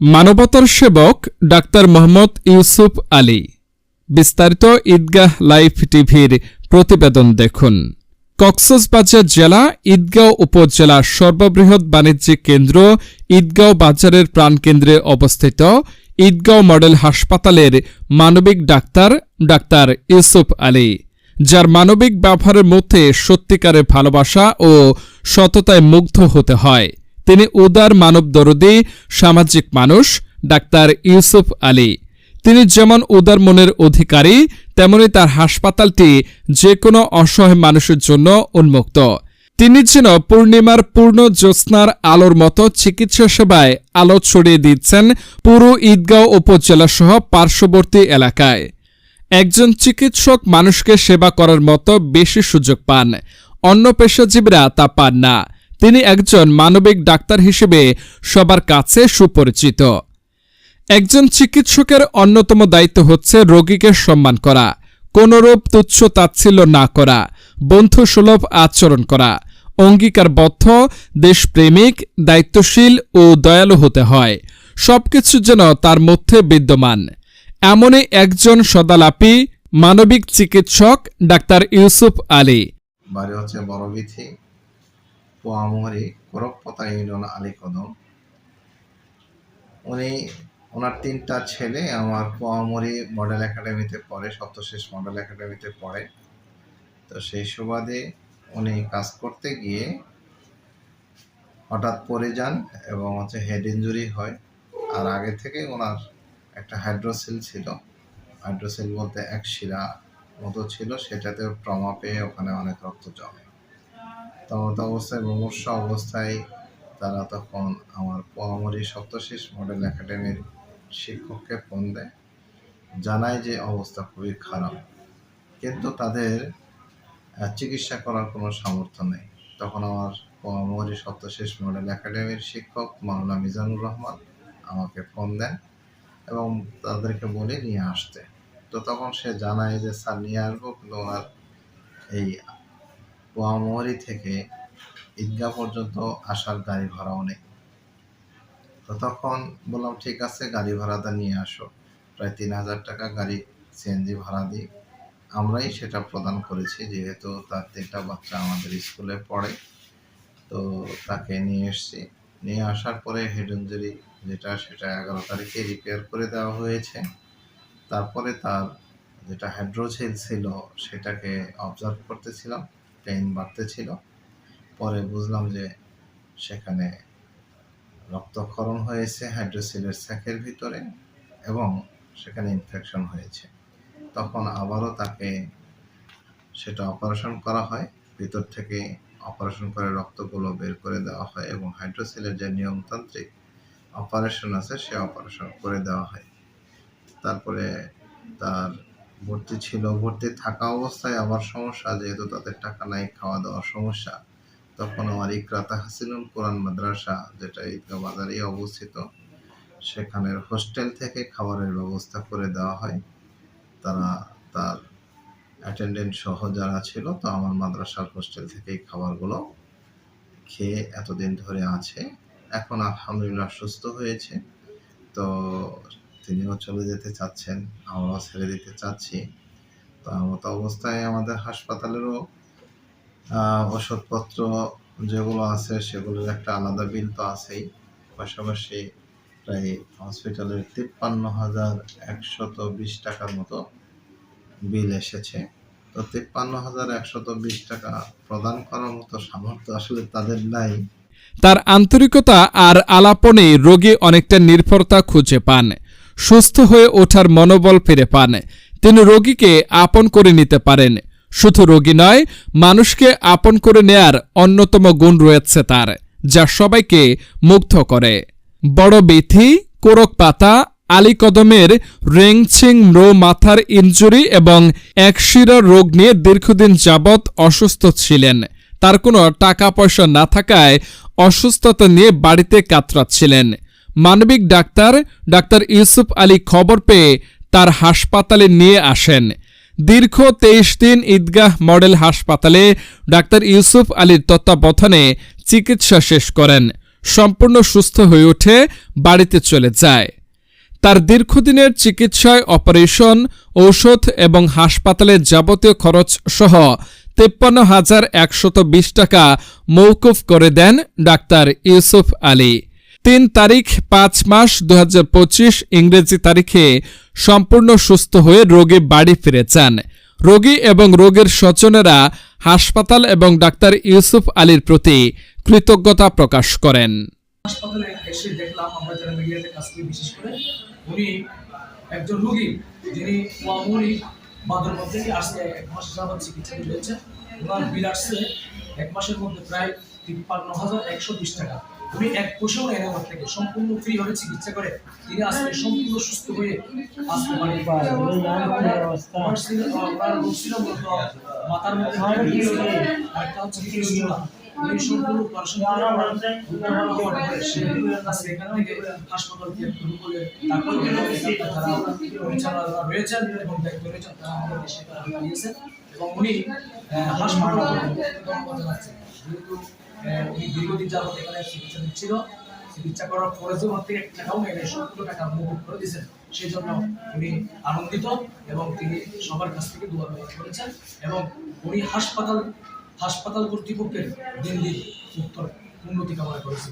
মানবতার সেবক ডাক্তার মোহাম্মদ ইউসুফ আলী। বিস্তারিত ঈদগাহ লাইভ টিভির প্রতিবেদন দেখুন। কক্সবাজার জেলা ঈদগাঁও উপজেলার সর্ববৃহৎ বাণিজ্যিক কেন্দ্র ঈদগাঁও বাজারের প্রাণকেন্দ্রে অবস্থিত ঈদগাঁও মডেল হাসপাতালের মানবিক ডাক্তার ডাক্তার ইউসুফ আলী, যার মানবিক ব্যবহারের মধ্যে সত্যিকারের ভালোবাসা ও সততায় মুগ্ধ হতে হয়। তিনি উদার মানবদরদী সামাজিক মানুষ ডাক্তার ইউসুফ আলী। তিনি যেমন উদার মনের অধিকারী, তেমনি তার হাসপাতালটি যে কোনো অসহায় মানুষের জন্য উন্মুক্ত। তিনি যেন পূর্ণিমার পূর্ণ জ্যোৎস্নার আলোর মতো চিকিৎসা সেবায় আলো ছড়িয়ে দিচ্ছেন পুরো ঈদগাঁও উপজেলা সহ পার্শ্ববর্তী এলাকায়। একজন চিকিৎসক মানুষকে সেবা করার মতো বেশি সুযোগ পান, অন্য পেশাজীবীরা তা পান না। তিনি একজন মানবিক ডাক্তার হিসেবে সবার কাছে সুপরিচিত। একজন চিকিৎসকের অন্যতম দায়িত্ব হচ্ছে রোগীকে সম্মান করা, কোনরূপ তুচ্ছ তাচ্ছিল্য না করা, বন্ধুসুলভ আচরণ করা, অঙ্গীকারবদ্ধ, দেশপ্রেমিক, দায়িত্বশীল ও দয়ালু হতে হয়। সবকিছু যেন তার মধ্যে বিদ্যমান। এমনই একজন সদালাপী মানবিক চিকিৎসক ডাক্তার ইউসুফ আলী। বাড়ি হচ্ছে বড়বিথি, পোয়ামুহারি, কোরকপতা ইউনিয়ন, আলী কদম। ওনার 3টা ছেলে আমার পোয়ামুহারি মডেল একাডেমিতে পড়ে, সপ্তশেষ মডেল একাডেমিতে পড়ে। তো সেই সুবাদে উনি কাজ করতে গিয়ে হঠাৎ পড়ে যান এবং হেড ইনজুরি হয়। আর আগে থেকে ওনার একটা হাইড্রোসিল ছিল, হাইড্রোসিল বলতে এক শিরা মতো ছিল, সেটাতেও ট্রমা পেয়ে ওখানে অনেক রক্ত জমে। তমত অবস্থায়, মুমূর্ষ অবস্থায় তারা তখন আমার পোয়ামুহারি সপ্তশেষ মডেল একাডেমির শিক্ষককে ফোন দেয়, জানায় যে অবস্থা খুবই খারাপ, কিন্তু তাদের চিকিৎসা করার কোনো সামর্থ্য নেই। তখন আমার পোয়ামুহারি সপ্তশেষ মডেল একাডেমির শিক্ষক মাওলানা মিজানুর রহমান আমাকে ফোন দেন এবং তাদেরকে বলে নিয়ে আসতে। তো তখন সে জানায় যে স্যার নিয়ে আসবো, কিন্তু ওনার এই পোয়ামুহারি থেকে ঈদগাহ পর্যন্ত আসার গাড়ি ভাড়াও নেই। তো তখন বললাম ঠিক আছে, গাড়ি ভাড়াটা নিয়ে আসো। প্রায় 3000 টাকা গাড়ি সিএনজি ভাড়া দিই, আমরাই সেটা প্রদান করেছি, যেহেতু তার 3টা বাচ্চা আমাদের স্কুলে পড়ে। তো তাকে নিয়ে এসছি। নিয়ে আসার পরে হেড ইনজুরি যেটা, সেটা 11 তারিখে রিপেয়ার করে দেওয়া হয়েছে। তারপরে তার যেটা হাইড্রোসিল ছিল সেটাকে অবজার্ভ করতেছিলাম, পেইন বাড়তেছিল। পরে বুঝলাম যে সেখানে রক্তক্ষরণ হয়েছে হাইড্রোসিলের স্যাকের ভিতরে এবং সেখানে ইনফেকশন হয়েছে। তখন আবারও তাকে সেটা অপারেশন করা হয়, ভিতর থেকে অপারেশন করে রক্তগুলো বের করে দেওয়া হয় এবং হাইড্রোসিলের যে নিয়মতান্ত্রিক অপারেশন আছে সে অপারেশন করে দেওয়া হয়। তারপরে তার ভর্তি ছিল, ভর্তি থাকা অবস্থায় আবার সমস্যা, যেহেতু তাদের টাকা নাই, খাওয়া দাওয়ার সমস্যা। তখন আমার ইকরা তাহসিনুল কোরআন মাদ্রাসা, যেটা ঈদগাহ বাজারেই অবস্থিত, সেখানের হোস্টেল থেকে খাবারের ব্যবস্থা করে দেওয়া হয়। তারা তার অ্যাটেন্ডেন্ট সহ যারা ছিল, তো আমার মাদ্রাসার হোস্টেল থেকেই খাবারগুলো খেয়ে এতদিন ধরে আছে। এখন আলহামদুলিল্লাহ সুস্থ হয়েছে। তো তিনিও চলে যেতে চাচ্ছেন, আমরাও ছেড়ে দিতে চাচ্ছি। তো এমত অবস্থায় আমাদের হাসপাতালেরও ওষুধপত্র যেগুলো আছে সেগুলোর একটা আলাদা বিল তো আছেই, পাশাপাশি প্রায় হসপিটালের 53,120 টাকার মতো বিল এসেছে। তো 53,120 টাকা প্রদান করার মতো সামর্থ্য আসলে তাদের নাই। তার আন্তরিকতা আর আলাপনে রোগী অনেকটা নির্ভরতা খুঁজে পান, সুস্থ হয়ে ওঠার মনোবল ফিরে পান। তিনি রোগীকে আপন করে নিতে পারেন। শুধু রোগী নয়, মানুষকে আপন করে নেয়ার অন্যতম গুণ রয়েছে তার, যা সবাইকে মুগ্ধ করে। বড়বিথি, কোরকপাতা, আলী কদমের রেংছিং ম্রো মাথার ইনজুরি এবং একশিরার রোগ নিয়ে দীর্ঘদিন যাবৎ অসুস্থ ছিলেন। তার কোনো টাকা পয়সা না থাকায় অসুস্থতা নিয়ে বাড়িতে কাতরাচ্ছিলেন। মানবিক ডাক্তার ডাক্তার ইউসুফ আলী খবর পেয়ে তার হাসপাতালে নিয়ে আসেন। দীর্ঘ 23 দিন ঈদগাহ মডেল হাসপাতালে ডাক্তার ইউসুফ আলীর তত্ত্বাবধানে চিকিৎসা শেষ করেন। সম্পূর্ণ সুস্থ হয়ে উঠে বাড়িতে চলে যায়। তার দীর্ঘদিনের চিকিৎসায় অপারেশন, ঔষধ এবং হাসপাতালের যাবতীয় খরচ সহ 53,120 টাকা মওকুফ করে দেন ডাক্তার ইউসুফ আলী। 3 তারিখ 5 মাস 2025 ইংরেজি তারিখে সম্পূর্ণ সুস্থ হয়ে রোগী বাড়ি ফিরে যান। রোগী এবং রোগীর স্বজনেরা হাসপাতাল এবং ডাক্তার ইউসুফ আলীর প্রতি কৃতজ্ঞতা প্রকাশ করেন। হাসপাতালে এসে দেখলাম, আমরা যারা মিডিয়াতে কাজ করি বিশেষ করে, উনি একজন রোগী যিনি মামুলি বাদের মধ্যে আসছে 1 মাস যাবত চিকিৎসা দিয়েছে। ওনার বিল আসছে 1 মাসের মধ্যে প্রায় 53,120 টাকা। উনি 1 পয়সাও নেন আমার থেকে, সম্পূর্ণ ফ্রি ভাবে চিকিৎসা করে তিনি আজকে সম্পূর্ণ সুস্থ হয়ে আজকে বাড়ি পায়। ওনার রোগ ছিল মূলত মাথার মধ্যে একটা হচ্ছে ফিস্টুলা। উনি সম্পূর্ণ পড়াশোনা এখান থেকে হাসপাতাল শুরু করে তারা পরিচালনা রয়েছেন এবং দায়িত্ব রয়েছেন, তারা আমাদের সেবা দিয়েছেন এবং উনি হাসপাতাল ধন্যবাদ জানাচ্ছেন। যেহেতু উনি দীর্ঘদিন যাবত এখানে চিকিৎসা দিচ্ছিল, চিকিৎসা করার পরে যে ওর থেকে টাকাও নেই, সম্পূর্ণ টাকা মকুব করে দিয়েছেন, সেই জন্য উনি আনন্দিত এবং তিনি সবার কাছ থেকে দোয়া করেছেন এবং উনি হাসপাতাল কর্তৃপক্ষের দিন দিন উন্নতি কামনা করেছেন।